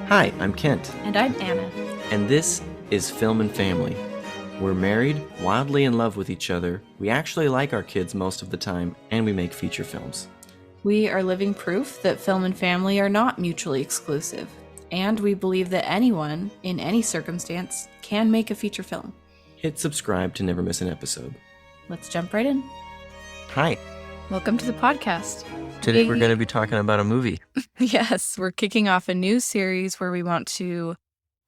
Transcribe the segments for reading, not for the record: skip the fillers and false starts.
Hi, I'm Kent, And I'm Anna. and this is Film and Family. We're married, wildly in love with each other, we actually like our kids most of the time, and we make feature films. We are living proof that film and family are not mutually exclusive, and we believe that anyone, in any circumstance, can make a feature film. Hit subscribe to never miss an episode. Let's jump right in. Hi, Welcome to the podcast. today we're going to be talking about a movie. Yes, we're kicking off a new series where we want to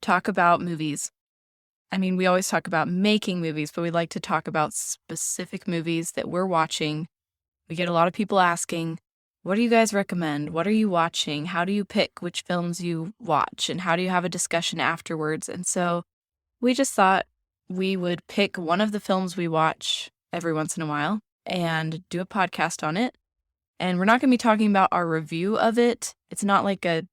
talk about movies. I mean, we always talk about making movies, but we like to talk about specific movies that we're watching. We get a lot of people asking, what do you guys recommend? What are you watching? How do you pick which films you watch? And how do you have a discussion afterwards? And so we just thought we would pick one of the films we watch every once in a while and do a podcast on it. And we're not going to be talking about our review of it. It's not like a,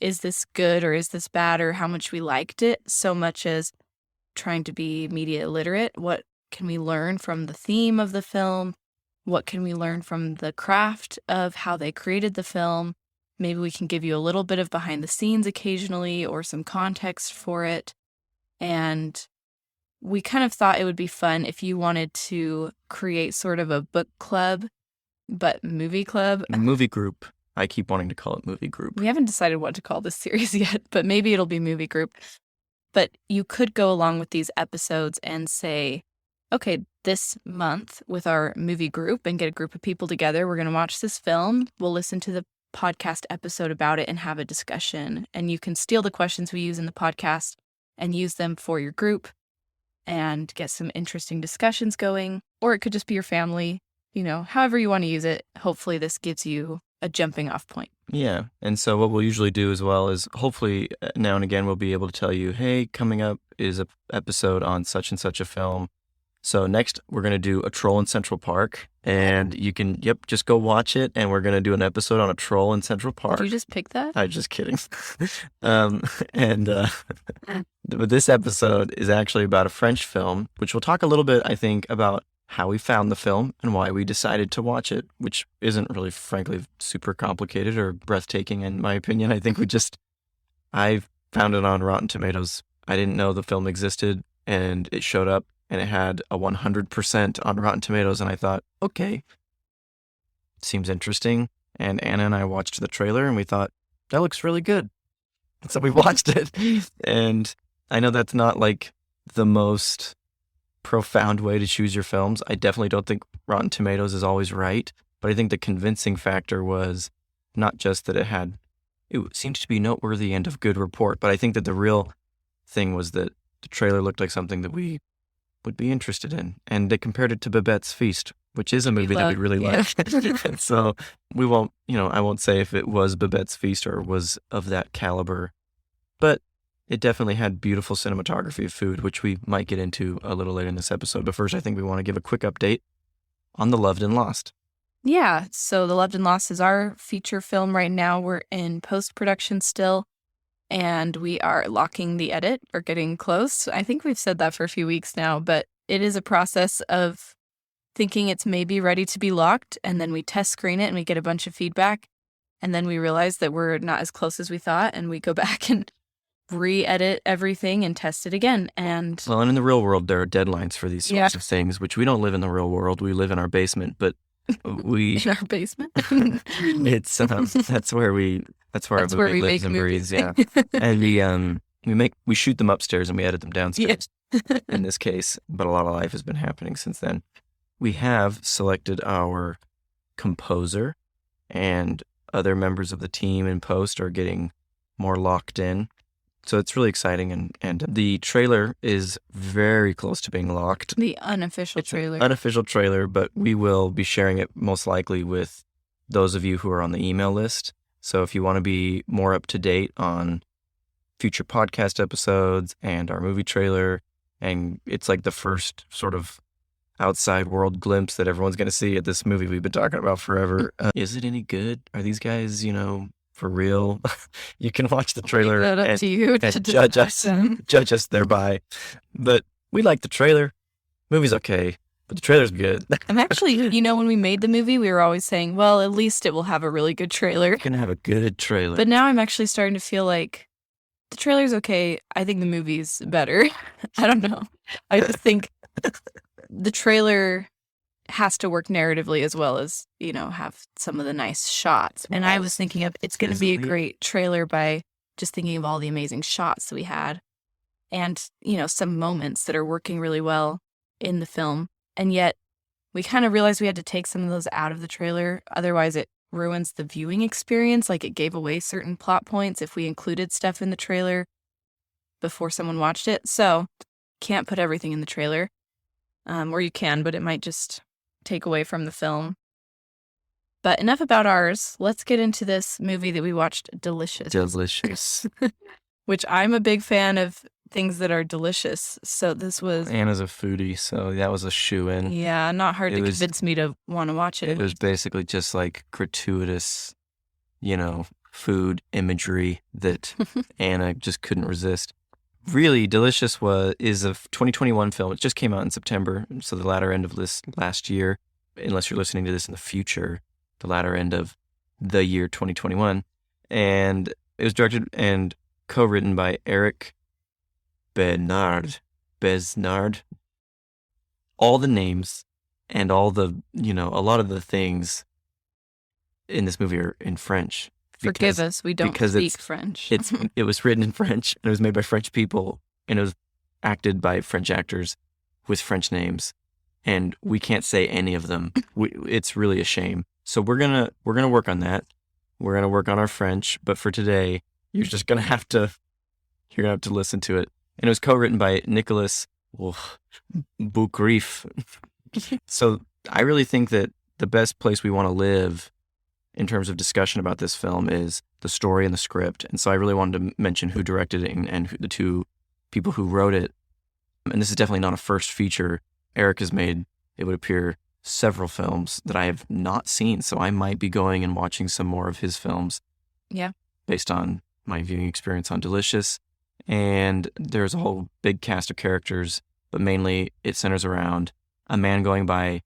is this good or is this bad or how much we liked it, so much as trying to be media literate. What can we learn from the theme of the film? What can we learn from the craft of how they created the film? Maybe we can give you a little bit of behind the scenes occasionally or some context for it. And we kind of thought it would be fun if you wanted to create sort of a book club, but movie club. Movie group. I keep wanting to call it movie group. We haven't decided what to call this series yet, but maybe it'll be movie group. But you could go along with these episodes and say, okay, this month with our movie group and get a group of people together, we're going to watch this film. We'll listen to the podcast episode about it and have a discussion. And you can steal the questions we use in the podcast and use them for your group and get some interesting discussions going. Or it could just be your family, however you want to use it. Hopefully this gives you a jumping off point. Yeah, and so what we'll usually do as well is hopefully now and again we'll be able to tell you, hey, coming up is an episode on such and such a film. So next we're going to do A Troll in Central Park, and you can, just go watch it, and we're going to do an episode on a troll in Central Park. Did you just pick that? I'm just kidding. But this episode is actually about a French film, which we'll talk a little bit, I think, about how we found the film and why we decided to watch it, which isn't really, frankly, super complicated or breathtaking in my opinion. I think I found it on Rotten Tomatoes. I didn't know the film existed, and it showed up, and it had a 100% on Rotten Tomatoes, and I thought, okay, seems interesting. And Anna and I watched the trailer, and we thought, that looks really good. So we watched it, and I know that's not like the most profound way to choose your films. I definitely don't think Rotten Tomatoes is always right, but I think the convincing factor was not just that it seemed to be noteworthy and of good report, but I think that the real thing was that the trailer looked like something that we would be interested in. And they compared it to Babette's Feast, which is a movie that we really like. And so we won't, I won't say if it was Babette's Feast or was of that caliber, but it definitely had beautiful cinematography of food, which we might get into a little later in this episode. But first, I think we want to give a quick update on The Loved and Lost. Yeah, so The Loved and Lost is our feature film right now. We're in post-production still, and we are locking the edit or getting close. I think we've said that for a few weeks now, but it is a process of thinking it's maybe ready to be locked, and then we test screen it and we get a bunch of feedback, and then we realize that we're not as close as we thought, and we go back and re-edit everything and test it again. And in the real world, there are deadlines for these sorts of things, which we don't live in the real world. We live in our basement, but we in our basement. It's that's where our movie lives and breathes. Yeah, and we shoot them upstairs and we edit them downstairs. In this case, but a lot of life has been happening since then. We have selected our composer, and other members of the team in post are getting more locked in. So it's really exciting, and the trailer is very close to being locked. The unofficial trailer. Unofficial trailer, but we will be sharing it most likely with those of you who are on the email list. So if you want to be more up to date on future podcast episodes and our movie trailer, and it's like the first sort of outside world glimpse that everyone's going to see at this movie we've been talking about forever. Is it any good? Are these guys, for real? You can watch the trailer and judge us thereby. But we like the trailer. Movie's okay, but the trailer's good. I'm actually, when we made the movie, we were always saying, well, at least it will have a really good trailer. It's going to have a good trailer. But now I'm actually starting to feel like The trailer's okay. I think the movie's better. I don't know. I just think the trailer has to work narratively as well as, have some of the nice shots. And I was thinking of it's going to be a great trailer by just thinking of all the amazing shots that we had and, some moments that are working really well in the film. And yet we kind of realized we had to take some of those out of the trailer. Otherwise, it ruins the viewing experience. Like, it gave away certain plot points if we included stuff in the trailer before someone watched it. So can't put everything in the trailer. Or you can, but it might just take away from the film. But enough about ours. Let's get into this movie that we watched, Delicious. Delicious. Which I'm a big fan of things that are delicious. So this was... Anna's a foodie, so that was a shoe-in. Yeah, not hard to convince me to want to watch it. It was basically just like gratuitous, food imagery that Anna just couldn't resist. Really, Delicious is a 2021 film. It just came out in September, so the latter end of this last year, unless you're listening to this in the future, the latter end of the year 2021. And it was directed and co-written by Eric Besnard. All the names and all the, a lot of the things in this movie are in French. Forgive us, we don't speak French. It was written in French, and it was made by French people, and it was acted by French actors with French names, and we can't say any of them. It's really a shame. So we're gonna work on that. We're gonna work on our French, but for today, you're gonna have to listen to it. And it was co-written by Nicolas Boukrif. So I really think that the best place we want to live in terms of discussion about this film is the story and the script. And so I really wanted to mention who directed it and the two people who wrote it. And this is definitely not a first feature. Eric has made, it would appear, several films that I have not seen. So I might be going and watching some more of his films. Yeah. Based on my viewing experience on Delicious. And there's a whole big cast of characters, but mainly it centers around a man going by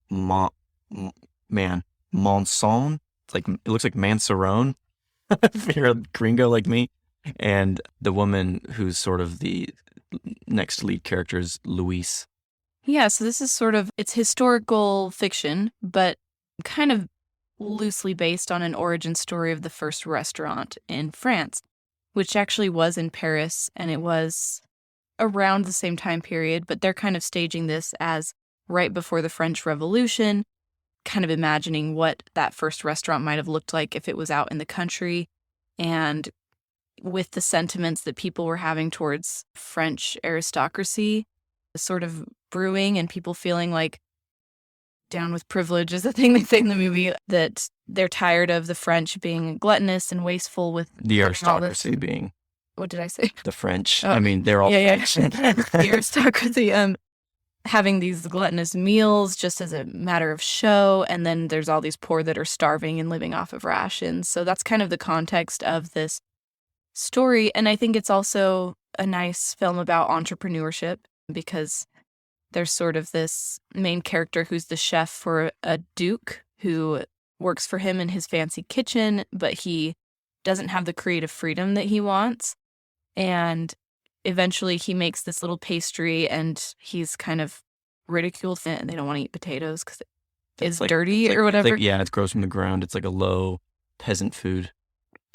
Monson. It looks like Manserone, if you're a gringo like me. And the woman who's sort of the next lead character is Louise. Yeah, so this is it's historical fiction, but kind of loosely based on an origin story of the first restaurant in France, which actually was in Paris, and it was around the same time period, but they're kind of staging this as right before the French Revolution, kind of imagining what that first restaurant might have looked like if it was out in the country, and with the sentiments that people were having towards French aristocracy sort of brewing and people feeling like down with privilege is a thing they say in the movie, that they're tired of the French being gluttonous and wasteful with the aristocracy being... What did I say? The French. Oh. I mean, they're all... Yeah. The aristocracy having these gluttonous meals just as a matter of show, and then there's all these poor that are starving and living off of rations. So that's kind of the context of this story, and I think it's also a nice film about entrepreneurship because there's sort of this main character who's the chef for a duke who works for him in his fancy kitchen, but he doesn't have the creative freedom that he wants. And eventually he makes this little pastry and he's kind of ridiculed and they don't want to eat potatoes because it's dirty or whatever. It grows from the ground. It's like a low peasant food.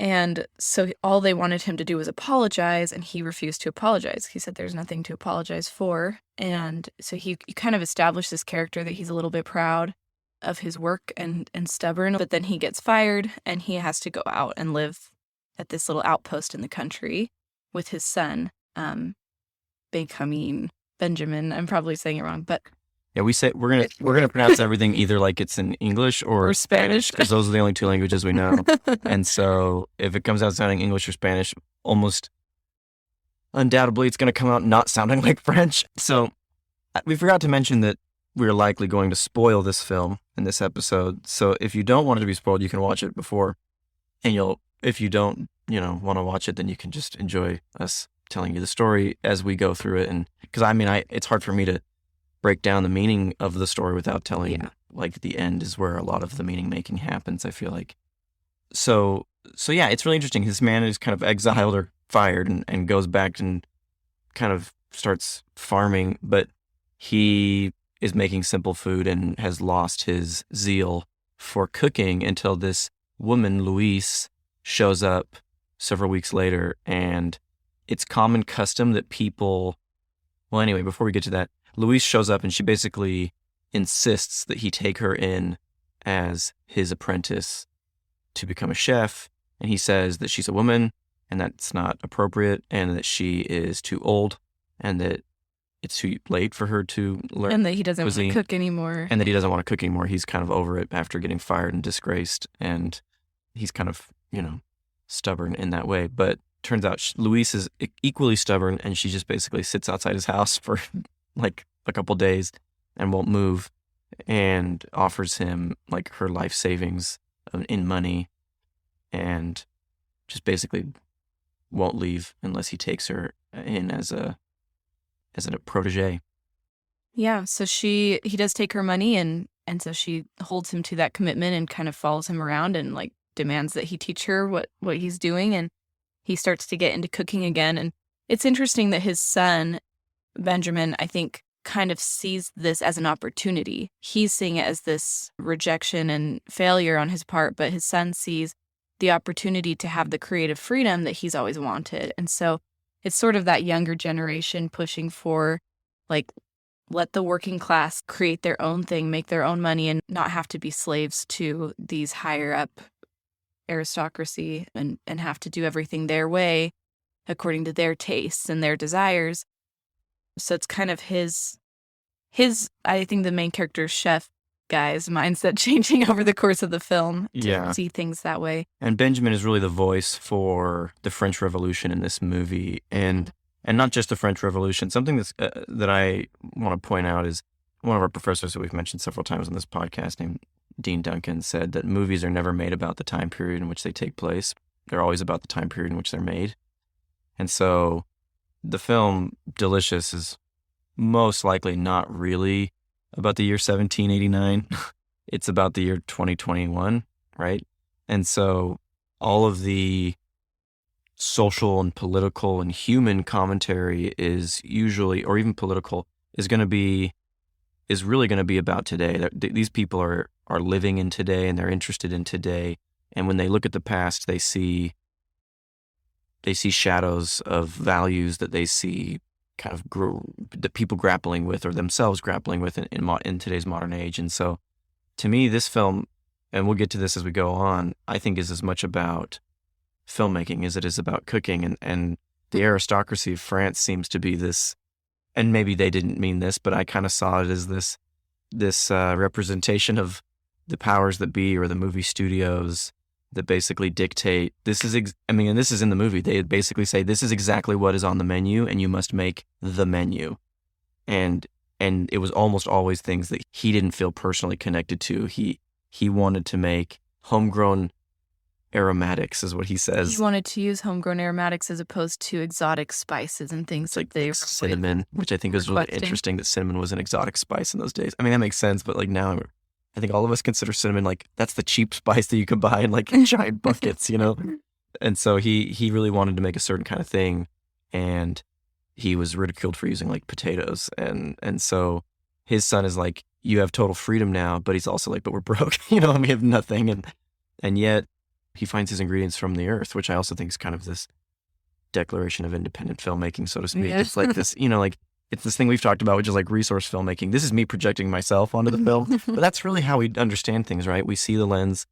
And so all they wanted him to do was apologize, and he refused to apologize. He said there's nothing to apologize for. And so you kind of establish this character that he's a little bit proud of his work and stubborn, but then he gets fired and he has to go out and live at this little outpost in the country with his son, Benjamin. I'm probably saying it wrong, but yeah, we say we're gonna pronounce everything either like it's in English or Spanish because those are the only two languages we know. And so if it comes out sounding English or Spanish, almost undoubtedly it's going to come out not sounding like French. So we forgot to mention that we're likely going to spoil this film in this episode. So if you don't want it to be spoiled, you can watch it before, and if you don't, want to watch it, then you can just enjoy us telling you the story as we go through it. And because it's hard for me to break down the meaning of the story without telling, like the end is where a lot of the meaning making happens, I feel like. So yeah, it's really interesting. This man is kind of exiled or fired and goes back and kind of starts farming, but he is making simple food and has lost his zeal for cooking until this woman, Louise, shows up several weeks later. And it's common custom that people, well, anyway, before we get to that, Louise shows up and she basically insists that he take her in as his apprentice to become a chef. And he says that she's a woman and that's not appropriate and that she is too old and that it's too late for her to learn. And that he doesn't want cuisine. to cook anymore. And that he doesn't want to cook anymore. He's kind of over it after getting fired and disgraced. And he's kind of, stubborn in that way. But turns out Louise is equally stubborn and she just basically sits outside his house for like a couple days and won't move and offers him like her life savings in money and just basically won't leave unless he takes her in as a protege. Yeah, so he does take her money and so she holds him to that commitment and kind of follows him around and like demands that he teach her what he's doing, and he starts to get into cooking again. And it's interesting that his son, Benjamin, I think kind of sees this as an opportunity. He's seeing it as this rejection and failure on his part, but his son sees the opportunity to have the creative freedom that he's always wanted. And so it's sort of that younger generation pushing for, like, let the working class create their own thing, make their own money, and not have to be slaves to these higher up aristocracy and have to do everything their way according to their tastes and their desires. So it's kind of his I think the main character's chef guy's mindset changing over the course of the film to see things that way. And Benjamin is really the voice for the French Revolution in this movie, and not just the French Revolution. Something that's that I want to point out is one of our professors that we've mentioned several times on this podcast, named Dean Duncan, said that movies are never made about the time period in which they take place. They're always about the time period in which they're made. And so the film Delicious is most likely not really about the year 1789. It's about the year 2021, right? And so all of the social and political and human commentary is usually, or even political, is really going to be about today. These people are living in today and they're interested in today. And when they look at the past, they see shadows of values that they see kind of that people grappling with or themselves grappling with in today's modern age. And so to me, this film, and we'll get to this as we go on, I think is as much about filmmaking as it is about cooking. And the aristocracy of France seems to be this, and maybe they didn't mean this, but I kind of saw it as this representation of the powers that be, or the movie studios that basically dictate, this is and this is in the movie, they basically say this is exactly what is on the menu and you must make the menu. And it was almost always things that he didn't feel personally connected to. He wanted to make homegrown aromatics, is what he says. He wanted to use homegrown aromatics as opposed to exotic spices and things like they cinnamon, which I think was really interesting that cinnamon was an exotic spice in those days. I mean, that makes sense, but like now I think all of us consider cinnamon like that's the cheap spice that you can buy in like giant buckets, And so he really wanted to make a certain kind of thing, and he was ridiculed for using like potatoes, and so his son is like, you have total freedom now, but he's also like, but we're broke, and we have nothing, and yet he finds his ingredients from the earth, which I also think is kind of this declaration of independent filmmaking, so to speak. Yeah. It's like this, it's this thing we've talked about, which is like resource filmmaking. This is me projecting myself onto the film, but that's really how we understand things, right? We see the lens.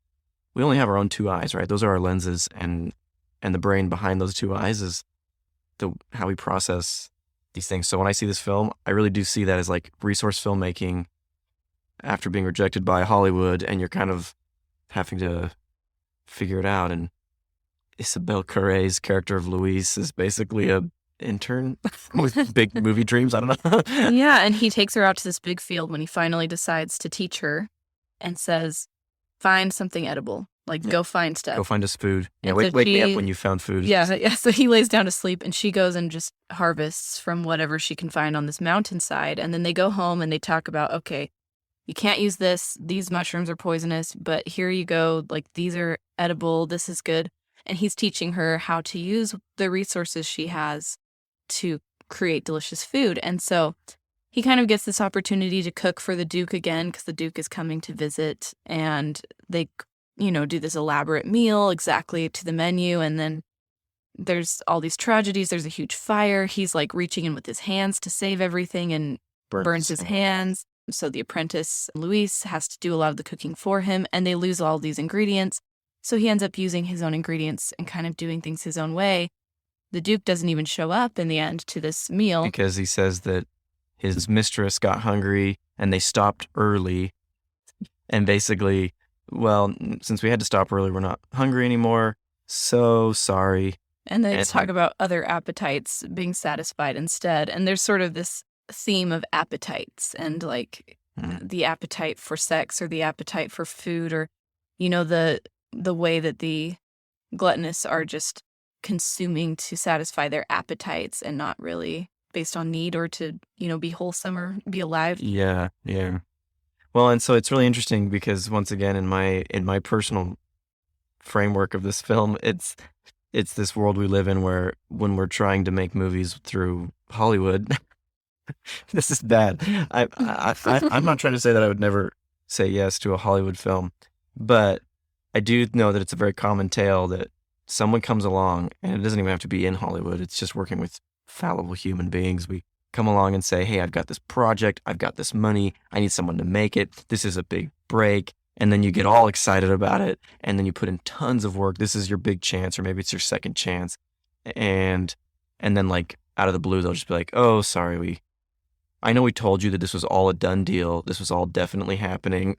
We only have our own two eyes, right? Those are our lenses, and the brain behind those two eyes is how we process these things. So when I see this film, I really do see that as like resource filmmaking after being rejected by Hollywood, and you're kind of having to figure it out. And Isabelle Carré's character of Louise is basically a intern with big movie dreams. I don't know. Yeah, and he takes her out to this big field when he finally decides to teach her and says, find something edible. Go find stuff. Go find us food. Yeah, wake me up when you found food. Yeah. So he lays down to sleep, and she goes and just harvests from whatever she can find on this mountainside. And then they go home and they talk about, okay, you can't use this. These mushrooms are poisonous, but here you go. Like, these are edible. This is good. and he's teaching her how to use the resources she has to create delicious food. And so he kind of gets this opportunity to cook for the Duke again because the Duke is coming to visit, and they, do this elaborate meal exactly to the menu. And then there's all these tragedies. There's a huge fire. He's like reaching in with his hands to save everything and burns his hands. So the apprentice, Luis, has to do a lot of the cooking for him, and they lose all these ingredients. So he ends up using his own ingredients and kind of doing things his own way. The Duke doesn't even show up in the end to this meal. Because he says that his mistress got hungry and they stopped early. And basically, well, since we had to stop early, we're not hungry anymore. So sorry. And they talk about other appetites being satisfied instead. And there's sort of this theme of appetites and like the appetite for sex or the appetite for food, or, the way that the gluttonous are just consuming to satisfy their appetites and not really based on need or to, be wholesome or be alive. Yeah. Well, and so it's really interesting because once again, in my personal framework of this film, it's this world we live in where when we're trying to make movies through Hollywood, this is bad. I'm not trying to say that I would never say yes to a Hollywood film, but I do know that it's a very common tale that someone comes along, and it doesn't even have to be in Hollywood. It's just working with fallible human beings. We come along and say, hey, I've got this project. I've got this money. I need someone to make it. This is a big break. And then you get all excited about it. And then you put in tons of work. This is your big chance, or maybe it's your second chance. And then like out of the blue, they'll just be like, oh, sorry. I know we told you that this was all a done deal. This was all definitely happening.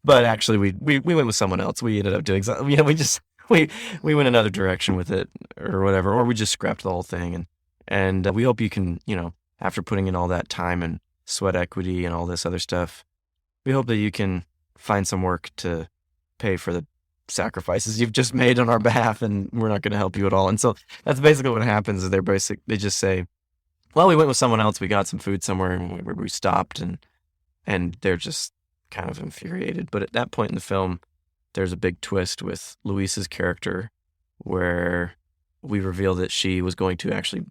But actually, we went with someone else. We ended up doing something. We went another direction with it, or whatever, or we just scrapped the whole thing. And we hope you can, after putting in all that time and sweat equity and all this other stuff, we hope that you can find some work to pay for the sacrifices you've just made on our behalf, and we're not going to help you at all. And so that's basically what happens. Is they just say, well, we went with someone else. We got some food somewhere, and we stopped, and they're just kind of infuriated. But at that point in the film, there's a big twist with Luis's character where we reveal that she was going to actually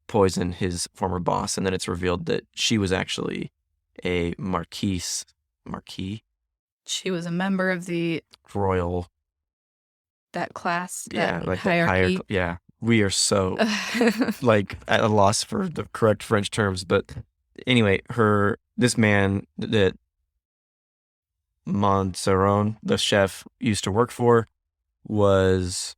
poison his former boss, and then it's revealed that she was actually a marquis. She was a member of the royal that class, like hierarchy. Yeah, we are so like at a loss for the correct French terms, but anyway, this man that Montserrat, the chef, used to work for, was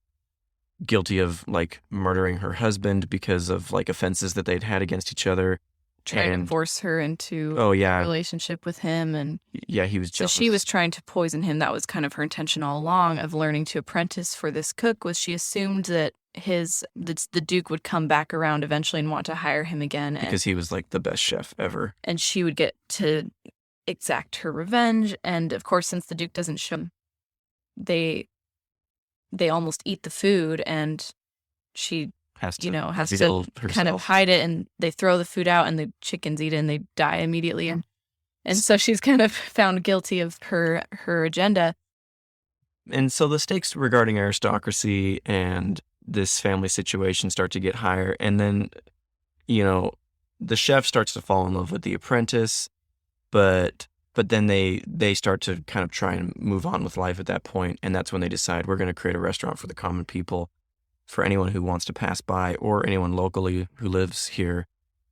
guilty of like murdering her husband because of like offenses that they'd had against each other. Trying to force her into a relationship with him. And yeah, he was jealous. So she was trying to poison him. That was kind of her intention all along of learning to apprentice for this cook, was she assumed that the Duke would come back around eventually and want to hire him again. Because he was like the best chef ever. And she would get to exact her revenge. And of course, since the Duke doesn't show, they almost eat the food, and she has to kind of hide it, and they throw the food out and the chickens eat it and they die immediately. And so she's kind of found guilty of her agenda. And so the stakes regarding aristocracy and this family situation start to get higher. And then, the chef starts to fall in love with the apprentice, but then they start to kind of try and move on with life at that point. And that's when they decide, we're going to create a restaurant for the common people, for anyone who wants to pass by or anyone locally who lives here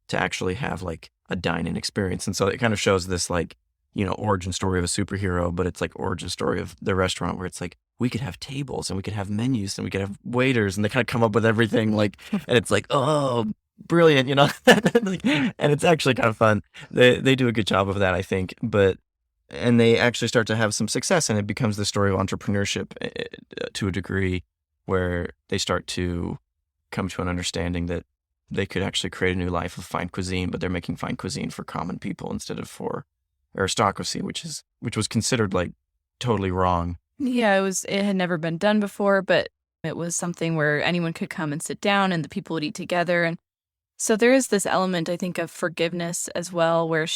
to actually have like a dine-in experience. And so it kind of shows this like, origin story of a superhero, but it's like origin story of the restaurant, where it's like, we could have tables and we could have menus and we could have waiters, and they kind of come up with everything like, and it's like, oh, brilliant, and it's actually kind of fun. They do a good job of that, I think, and they actually start to have some success, and it becomes the story of entrepreneurship to a degree, where they start to come to an understanding that they could actually create a new life of fine cuisine, but they're making fine cuisine for common people instead of for aristocracy, which was considered like totally wrong. Yeah, it had never been done before, but it was something where anyone could come and sit down and the people would eat together. And so there is this element, I think, of forgiveness as well, where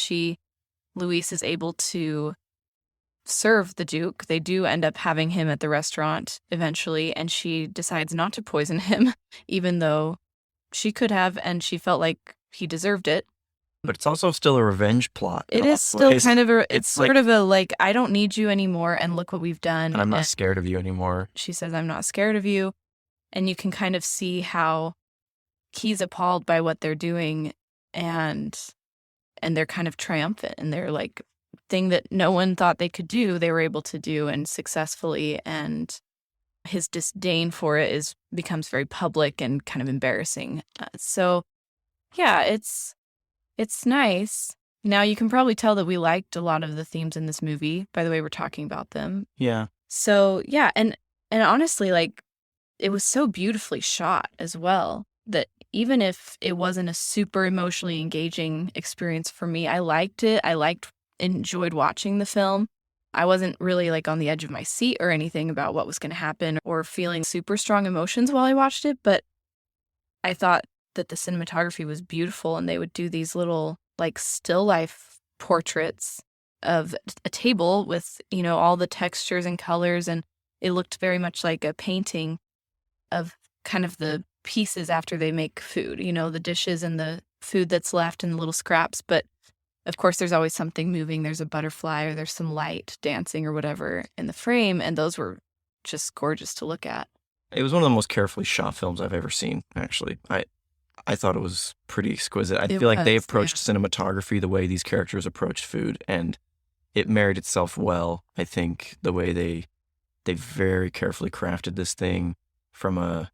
Luis is able to serve the Duke. They do end up having him at the restaurant eventually, and she decides not to poison him, even though she could have, and she felt like he deserved it. But it's also still a revenge plot. It is still kind of it's sort of a like, I don't need you anymore, and look what we've done. And I'm not scared of you anymore. She says, I'm not scared of you. And you can kind of see how he's appalled by what they're doing, and they're kind of triumphant, and they're like, thing that no one thought they could do, they were able to do, and successfully, and his disdain for it becomes very public and kind of embarrassing. So yeah, it's nice. Now you can probably tell that we liked a lot of the themes in this movie by the way we're talking about them. Yeah. So yeah, and honestly, like, it was so beautifully shot as well that even if it wasn't a super emotionally engaging experience for me, I liked it. Enjoyed watching the film. I wasn't really like on the edge of my seat or anything about what was going to happen or feeling super strong emotions while I watched it, but I thought that the cinematography was beautiful, and they would do these little like still life portraits of a table with, all the textures and colors, and it looked very much like a painting of kind of the pieces after they make food, the dishes and the food that's left and the little scraps. But of course, there's always something moving. There's a butterfly or there's some light dancing or whatever in the frame. And those were just gorgeous to look at. It was one of the most carefully shot films I've ever seen, actually. I thought it was pretty exquisite. I feel like they approached cinematography the way these characters approached food, and it married itself well. I think the way they very carefully crafted this thing from a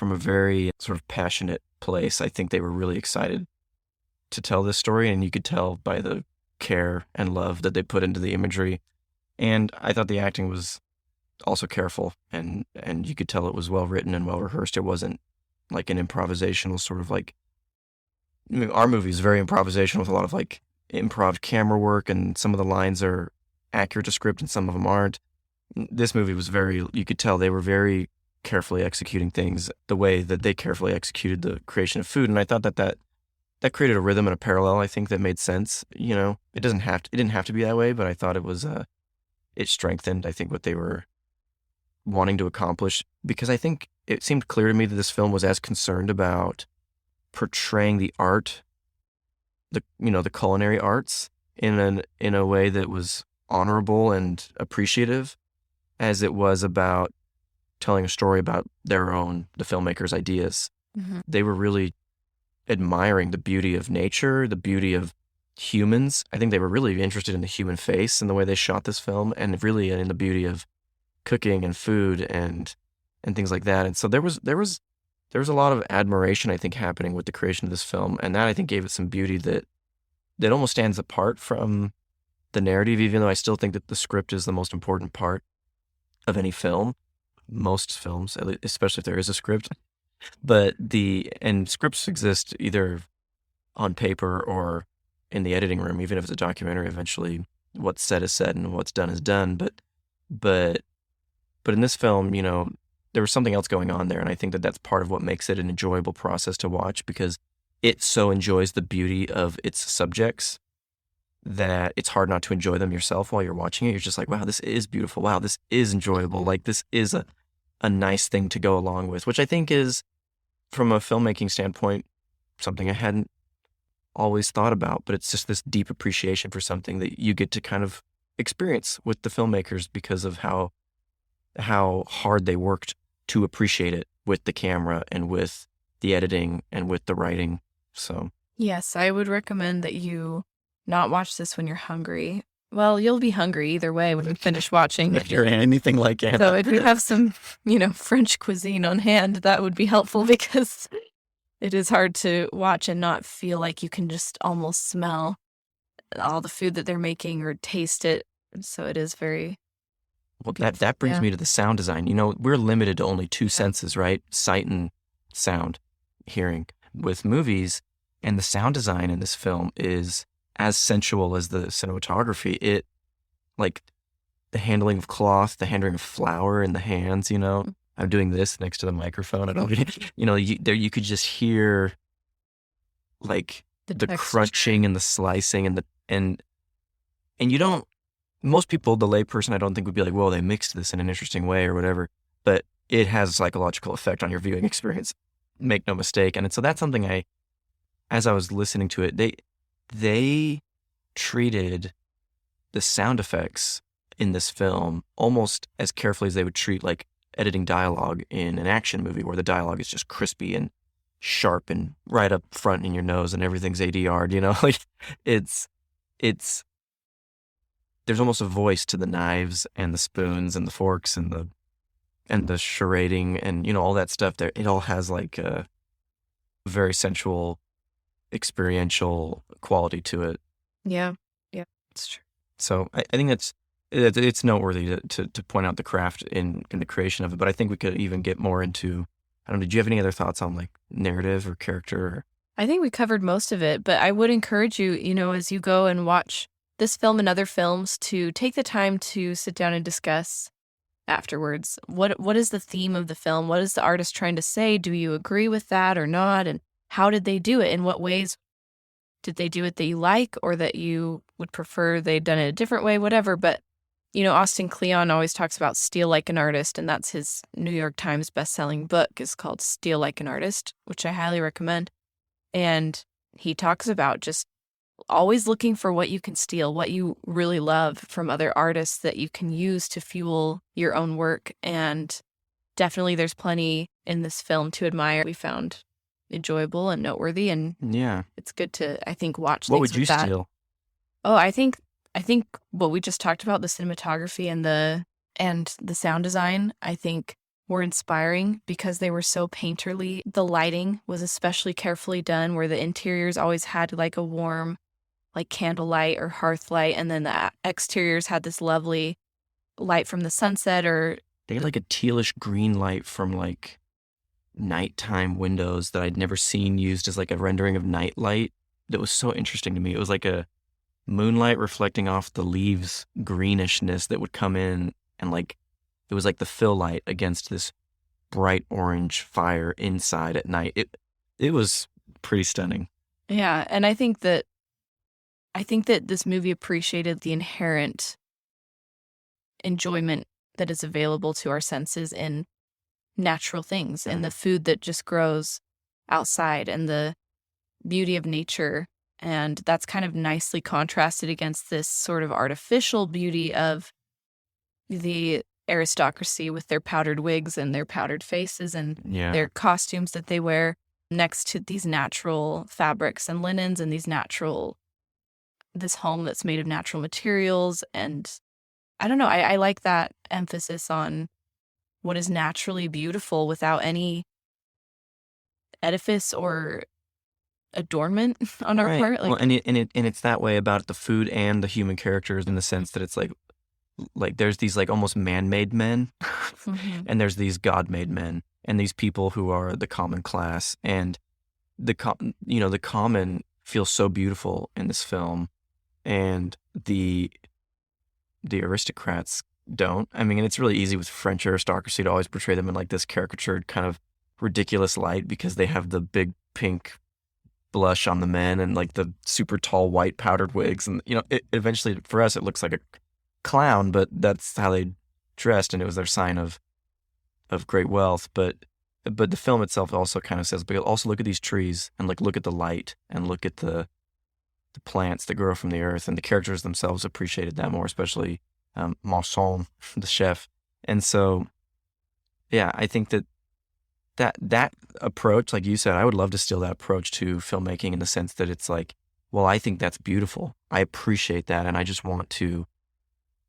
very sort of passionate place. I think they were really excited to tell this story, and you could tell by the care and love that they put into the imagery. And I thought the acting was also careful, and you could tell it was well written and well rehearsed. It wasn't like an improvisational sort of like, our movie is very improvisational with a lot of like improv camera work, and some of the lines are accurate to script and some of them aren't. This movie was you could tell they were very carefully executing things the way that they carefully executed the creation of food. And I thought that created a rhythm and a parallel, I think, that made sense. It didn't have to be that way, but I thought it strengthened, I think, what they were wanting to accomplish, because I think it seemed clear to me that this film was as concerned about portraying the art, the culinary arts in a way that was honorable and appreciative, as it was about telling a story about the filmmakers' ideas. Mm-hmm. They were really admiring the beauty of nature, the beauty of humans. I think they were really interested in the human face and the way they shot this film, and really in the beauty of cooking and food and things like that. And so there was a lot of admiration, I think, happening with the creation of this film, and that, I think, gave it some beauty that almost stands apart from the narrative, even though I still think that the script is the most important part of any film. Most films, especially if there is a script. But scripts exist either on paper or in the editing room, even if it's a documentary. Eventually, what's said is said and what's done is done. But in this film, there was something else going on there, and I think that that's part of what makes it an enjoyable process to watch, because it so enjoys the beauty of its subjects that it's hard not to enjoy them yourself while you're watching it. You're just like, wow, this is beautiful. Wow, this is enjoyable. Like, this is a nice thing to go along with, which I think is, from a filmmaking standpoint, something I hadn't always thought about, but it's just this deep appreciation for something that you get to kind of experience with the filmmakers because of how hard they worked to appreciate it with the camera and with the editing and with the writing. So yes, I would recommend that you not watch this when you're hungry. Well, you'll be hungry either way when you finish watching. If you're anything like Anna. So if you have some, French cuisine on hand, that would be helpful, because it is hard to watch and not feel like you can just almost smell all the food that they're making or taste it. So it is very... Well, that brings me to the sound design. We're limited to only two senses, right? Sight and sound, hearing. With movies, and the sound design in this film is as sensual as the cinematography. It, like, the handling of cloth, the handling of flour in the hands, I'm doing this next to the microphone. I don't, you could just hear, like, the crunching and the slicing and you don't most people, the layperson, I don't think would be like, well, they mixed this in an interesting way or whatever. But it has a psychological effect on your viewing experience. Make no mistake. And so that's something as I was listening to it, they treated the sound effects in this film almost as carefully as they would treat like editing dialogue in an action movie where the dialogue is just crispy and sharp and right up front in your nose and everything's ADR'd, like it's there's almost a voice to the knives and the spoons and the forks and the charading and all that stuff there. It all has like a very sensual experiential quality to it. Yeah. It's true. So I think it's noteworthy to point out the craft in the creation of it. But I think we could even get more into, I don't know, did you have any other thoughts on like narrative or character? I think we covered most of it, but I would encourage you, as you go and watch this film and other films, to take the time to sit down and discuss afterwards. What is the theme of the film? What is the artist trying to say? Do you agree with that or not? And how did they do it? In what ways did they do it that you like or that you would prefer they'd done it a different way, whatever. But, Austin Kleon always talks about Steal Like an Artist, and that's his New York Times bestselling book is called Steal Like an Artist, which I highly recommend. And he talks about just always looking for what you can steal, what you really love from other artists that you can use to fuel your own work. And definitely there's plenty in this film to admire. We found enjoyable and noteworthy, and yeah, it's good to, I think, watch what things would you with that. steal? Oh, I think what we just talked about, the cinematography and the sound design, I think were inspiring because they were so painterly. The lighting was especially carefully done, where the interiors always had like a warm, like candlelight or hearth light, and then the exteriors had this lovely light from the sunset, or they had like a tealish green light from like nighttime windows that I'd never seen used as like a rendering of night light. That was so interesting to me. It was like a moonlight reflecting off the leaves greenishness that would come in, and like it was like the fill light against this bright orange fire inside at night. It was pretty stunning. Yeah, and I think that this movie appreciated the inherent enjoyment that is available to our senses in natural things and the food that just grows outside and the beauty of nature. And that's kind of nicely contrasted against this sort of artificial beauty of the aristocracy with their powdered wigs and their powdered faces and their costumes that they wear, next to these natural fabrics and linens and this home that's made of natural materials. And I don't know, I like that emphasis on what is naturally beautiful without any edifice or adornment on our part. Well, and it's that way about the food and the human characters, in the sense that it's like there's these like almost man-made men and there's these God-made men, and these people who are the common class, and the common feels so beautiful in this film, and the aristocrats don't. I mean, it's really easy with French aristocracy to always portray them in like this caricatured kind of ridiculous light because they have the big pink blush on the men and like the super tall white powdered wigs, and eventually for us it looks like a clown, but that's how they dressed, and it was their sign of great wealth. But the film itself also kind of says, but also look at these trees and like look at the light and look at the plants that grow from the earth, and the characters themselves appreciated that more, especially Masson, the chef. And so yeah, I think that approach, like you said, I would love to steal that approach to filmmaking, in the sense that it's like, well, I think that's beautiful. I appreciate that, and I just want to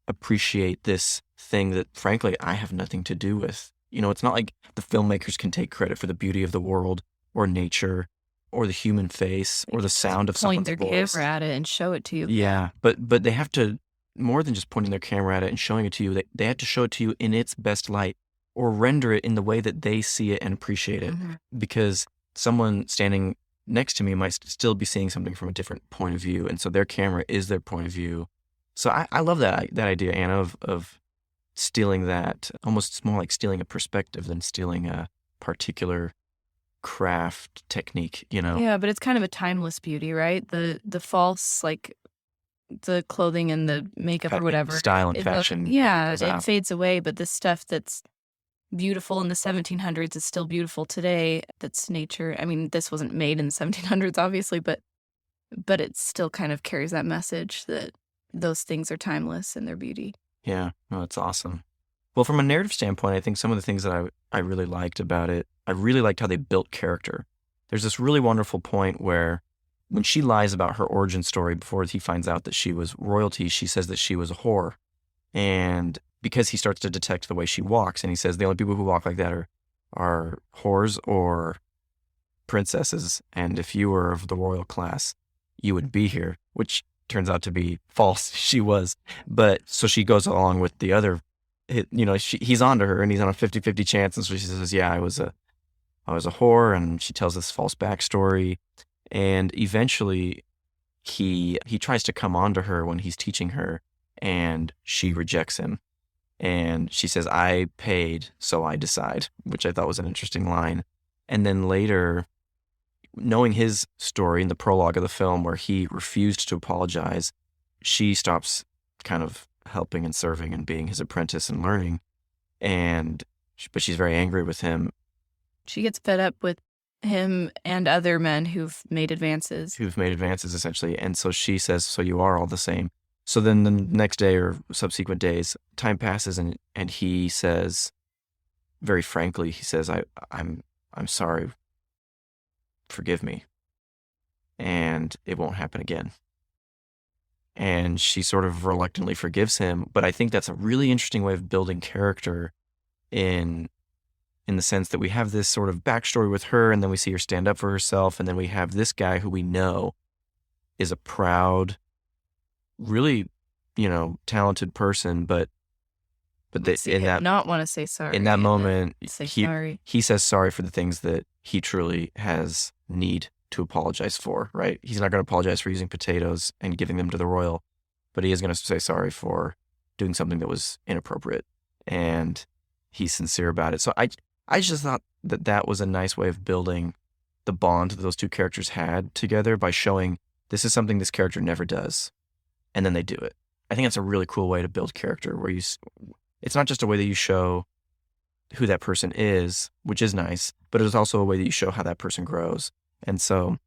appreciate this thing that, frankly, I have nothing to do with. It's not like the filmmakers can take credit for the beauty of the world or nature or the human face or the sound of someone's voice. Point their camera at it and show it to you. Yeah, but they have to, more than just pointing their camera at it and showing it to you, they have to show it to you in its best light, or render it in the way that they see it and appreciate it. Because someone standing next to me might still be seeing something from a different point of view, and so their camera is their point of view. So I love that idea, Anna, of stealing that. Almost, it's more like stealing a perspective than stealing a particular craft technique, Yeah, but it's kind of a timeless beauty, right? The false, like, the clothing and the makeup or whatever. Style and It fashion. Yeah, goes it out. fades away, but the stuff that's beautiful in the 1700s is still beautiful today. That's nature. I mean, this wasn't made in the 1700s, obviously, but it still kind of carries that message that those things are timeless in their beauty. Yeah, no, that's awesome. Well, from a narrative standpoint, I think some of the things that I really liked about it, I really liked how they built character. There's this really wonderful point where when she lies about her origin story before he finds out that she was royalty, she says that she was a whore. And because he starts to detect the way she walks, and he says the only people who walk like that are whores or princesses. And if you were of the royal class, you would be here, which turns out to be false. She was. But so she goes along with the other, he's on to her and he's on a 50-50 chance. And so she says, yeah, I was a whore. And she tells this false backstory. And eventually he tries to come on to her when he's teaching her, and she rejects him. And she says, I paid, so I decide, which I thought was an interesting line. And then later, knowing his story in the prologue of the film where he refused to apologize, she stops kind of helping and serving and being his apprentice and learning. But she's very angry with him. She gets fed up with him and other men who've made advances. Essentially. And so she says, so you are all the same. So then the next day or subsequent days, time passes and he says, very frankly, he says, I'm sorry. Forgive me. And it won't happen again. And she sort of reluctantly forgives him. But I think that's a really interesting way of building character in the sense that we have this sort of backstory with her, and then we see her stand up for herself, and then we have this guy who we know is a proud, really, talented person, but in that not want to say sorry. In that moment, sorry. He says sorry for the things that he truly has need to apologize for, right? He's not going to apologize for using potatoes and giving them to the royal, but he is going to say sorry for doing something that was inappropriate, and he's sincere about it. So I just thought that was a nice way of building the bond that those two characters had together by showing this is something this character never does, and then they do it. I think that's a really cool way to build character where it's not just a way that you show who that person is, which is nice, but it's also a way that you show how that person grows. And so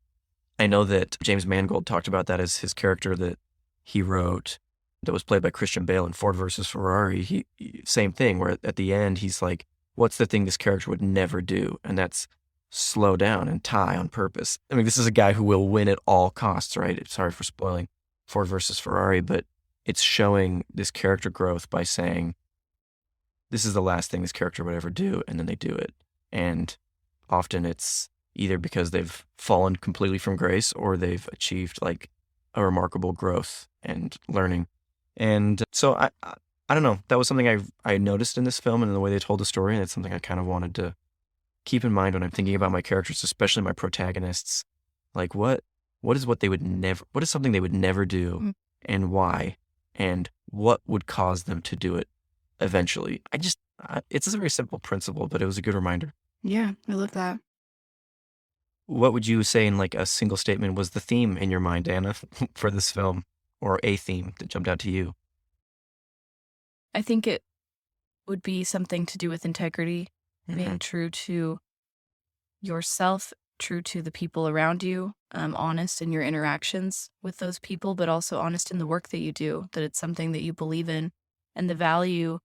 I know that James Mangold talked about that as his character that he wrote that was played by Christian Bale in Ford versus Ferrari. Same thing, where at the end he's like, what's the thing this character would never do? And that's slow down and tie on purpose. I mean, this is a guy who will win at all costs, right? Sorry for spoiling Ford versus Ferrari, but it's showing this character growth by saying, this is the last thing this character would ever do, and then they do it. And often it's either because they've fallen completely from grace or they've achieved like a remarkable growth and learning. And so I don't know. That was something I noticed in this film and in the way they told the story, and it's something I kind of wanted to keep in mind when I'm thinking about my characters, especially my protagonists. Like what is something they would never do, and why, and what would cause them to do it eventually. It's a very simple principle, but it was a good reminder. Yeah, I love that. What would you say in like a single statement was the theme in your mind, Anna, for this film, or a theme that jumped out to you? I think it would be something to do with integrity, being true to yourself, true to the people around you, honest in your interactions with those people, but also honest in the work that you do, that it's something that you believe in, and the value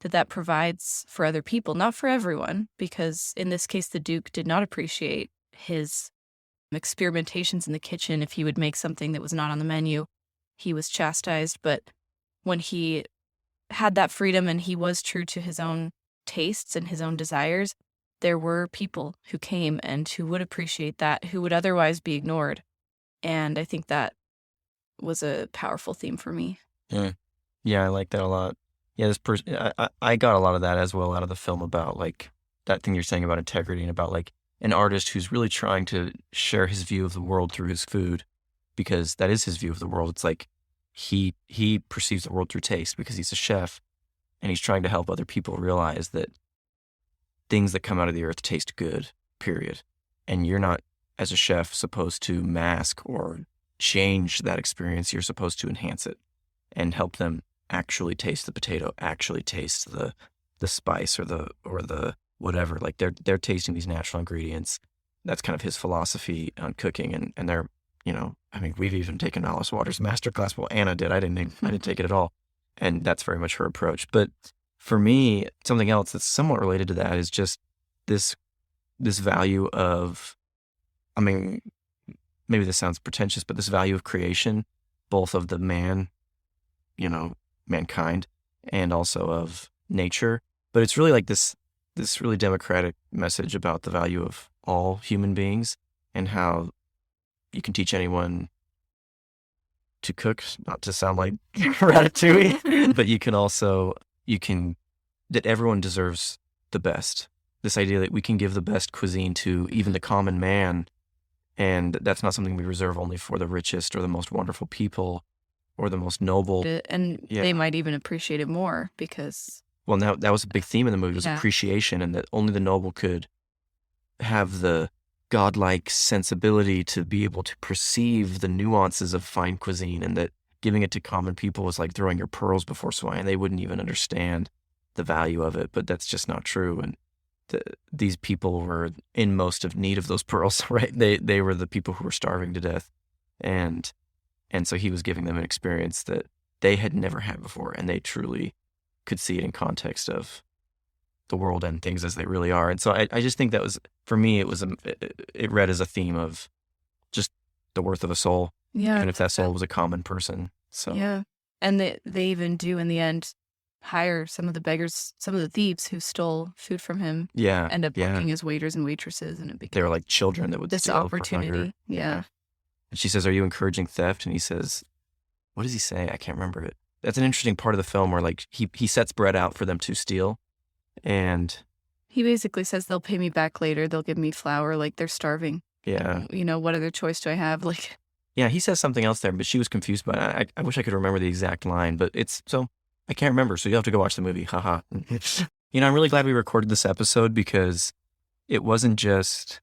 that provides for other people, not for everyone, because in this case, the Duke did not appreciate his experimentations in the kitchen. If he would make something that was not on the menu, he was chastised. But when he had that freedom and he was true to his own tastes and his own desires, there were people who came and who would appreciate that, who would otherwise be ignored. And I think that was a powerful theme for me. Yeah, I like that a lot. Yeah, this person, I got a lot of that as well out of the film about like that thing you're saying about integrity and about like an artist who's really trying to share his view of the world through his food, because that is his view of the world. It's like he perceives the world through taste because he's a chef, and he's trying to help other people realize that things that come out of the earth taste good, period. And you're not, as a chef, supposed to mask or change that experience. You're supposed to enhance it and help them actually taste the potato, actually taste the spice or the whatever. Like they're tasting these natural ingredients. That's kind of his philosophy on cooking, and they're, I mean, we've even taken Alice Waters' masterclass. Well, Anna did. I didn't take it at all, and that's very much her approach. But for me, something else that's somewhat related to that is just this value of, I mean, maybe this sounds pretentious, but this value of creation, both of the mankind, and also of nature. But it's really like this really democratic message about the value of all human beings and how you can teach anyone to cook, not to sound like Ratatouille, but that everyone deserves the best. This idea that we can give the best cuisine to even the common man, and that's not something we reserve only for the richest or the most wonderful people or the most noble. And they might even appreciate it more because... Well, now that was a big theme in the movie, was Yeah. appreciation, and that only the noble could have the godlike sensibility to be able to perceive the nuances of fine cuisine, and that giving it to common people was like throwing your pearls before swine. They wouldn't even understand the value of it, but that's just not true. And these people were in most of need of those pearls, right? They were the people who were starving to death, and so he was giving them an experience that they had never had before, and they truly could see it in context of the world and things as they really are. And so I just think that was, for me, it read as a theme of just the worth of a soul, Yeah. even if that soul was a common person. So Yeah. And they even do in the end hire some of the beggars, some of the thieves who stole food from him, yeah, end up yeah, working as waiters and waitresses, and it they became were like children that would this steal from hunger. opportunity. Yeah. And she says, "Are you encouraging theft?" And he says, "What does he say? I can't remember it." That's an interesting part of the film where like he sets bread out for them to steal, and He basically says they'll pay me back later. They'll give me flour. Like they're starving. yeah, What other choice do I have? Like, yeah, he says something else there, but she was confused by it. I wish I could remember the exact line, but I can't remember, so you'll have to go watch the movie. Haha. I'm really glad we recorded this episode because it wasn't just,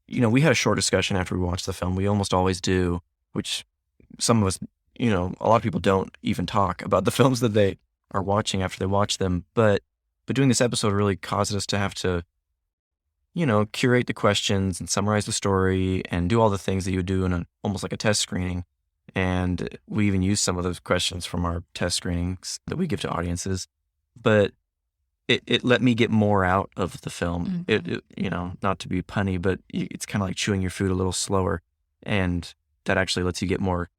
we had a short discussion after we watched the film. We almost always do, which some of us, a lot of people don't even talk about the films that they are watching after they watch them. But doing this episode really caused us to have to, curate the questions and summarize the story and do all the things that you would do in almost like a test screening. And we even use some of those questions from our test screenings that we give to audiences. But it let me get more out of the film. It not to be punny, but it's kind of like chewing your food a little slower. And that actually lets you get more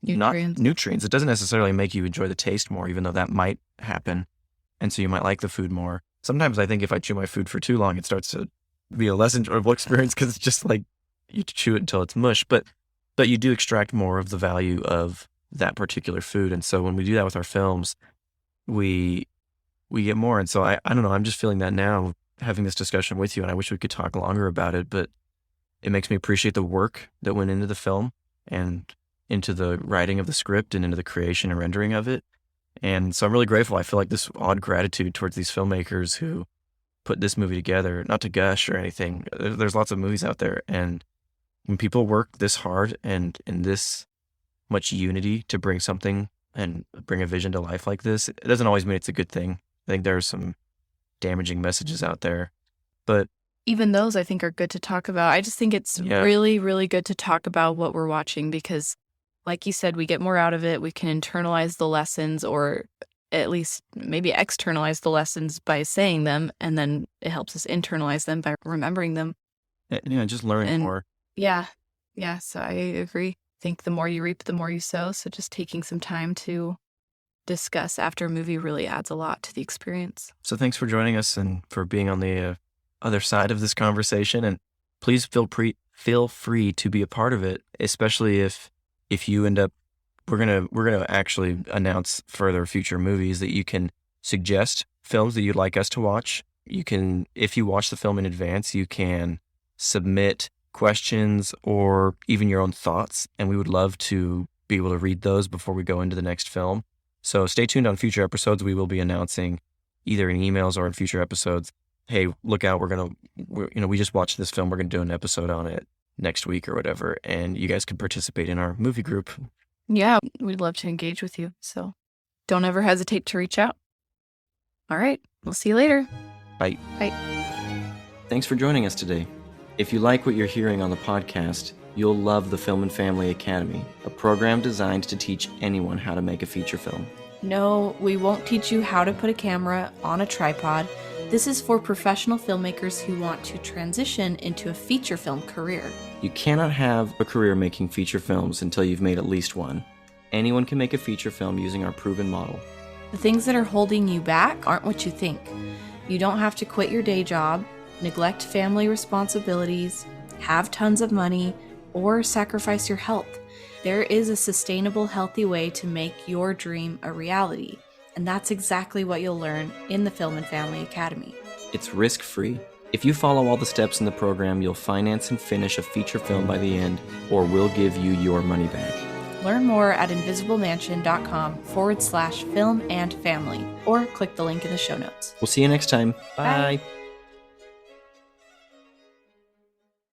nutrients. Not nutrients. It doesn't necessarily make you enjoy the taste more, even though that might happen. And so you might like the food more. Sometimes I think if I chew my food for too long, it starts to be a less enjoyable experience because it's just like you chew it until it's mush. But you do extract more of the value of that particular food. And so when we do that with our films, we get more. And so I don't know, I'm just feeling that now, having this discussion with you, and I wish we could talk longer about it, but it makes me appreciate the work that went into the film and into the writing of the script and into the creation and rendering of it. And so I'm really grateful. I feel like this odd gratitude towards these filmmakers who put this movie together, not to gush or anything. There's lots of movies out there, and when people work this hard and in this much unity to bring something and bring a vision to life like this, it doesn't always mean it's a good thing. I think there are some damaging messages out there, but even those I think are good to talk about. I just think it's really, really good to talk about what we're watching because, like you said, we get more out of it. We can internalize the lessons, or at least maybe externalize the lessons by saying them, and then it helps us internalize them by remembering them. Just learning more. Yeah. So I agree. I think the more you reap, the more you sow. So just taking some time to discuss after a movie really adds a lot to the experience. So thanks for joining us and for being on the other side of this conversation. And please feel free to be a part of it, especially if you end up. We're gonna actually announce further future movies that you can suggest films that you'd like us to watch. You can, if you watch the film in advance, you can submit questions or even your own thoughts, and we would love to be able to read those before we go into the next film. So stay tuned on future episodes. We will be announcing either in emails or in future episodes, hey, look out, we just watched this film, we're going to do an episode on it. next week or whatever, and you guys could participate in our movie group. Yeah, we'd love to engage with you. So don't ever hesitate to reach out. All right, we'll see you later. Bye. Bye. Thanks for joining us today. If you like what you're hearing on the podcast, you'll love the Film and Family Academy, a program designed to teach anyone how to make a feature film. No, we won't teach you how to put a camera on a tripod. This is for professional filmmakers who want to transition into a feature film career. You cannot have a career making feature films until you've made at least one. Anyone can make a feature film using our proven model. The things that are holding you back aren't what you think. You don't have to quit your day job, neglect family responsibilities, have tons of money, or sacrifice your health. There is a sustainable, healthy way to make your dream a reality, and that's exactly what you'll learn in the Film and Family Academy. It's risk-free. If you follow all the steps in the program, you'll finance and finish a feature film by the end, or we'll give you your money back. Learn more at invisiblemansion.com/film and family, or click the link in the show notes. We'll see you next time. Bye. Bye.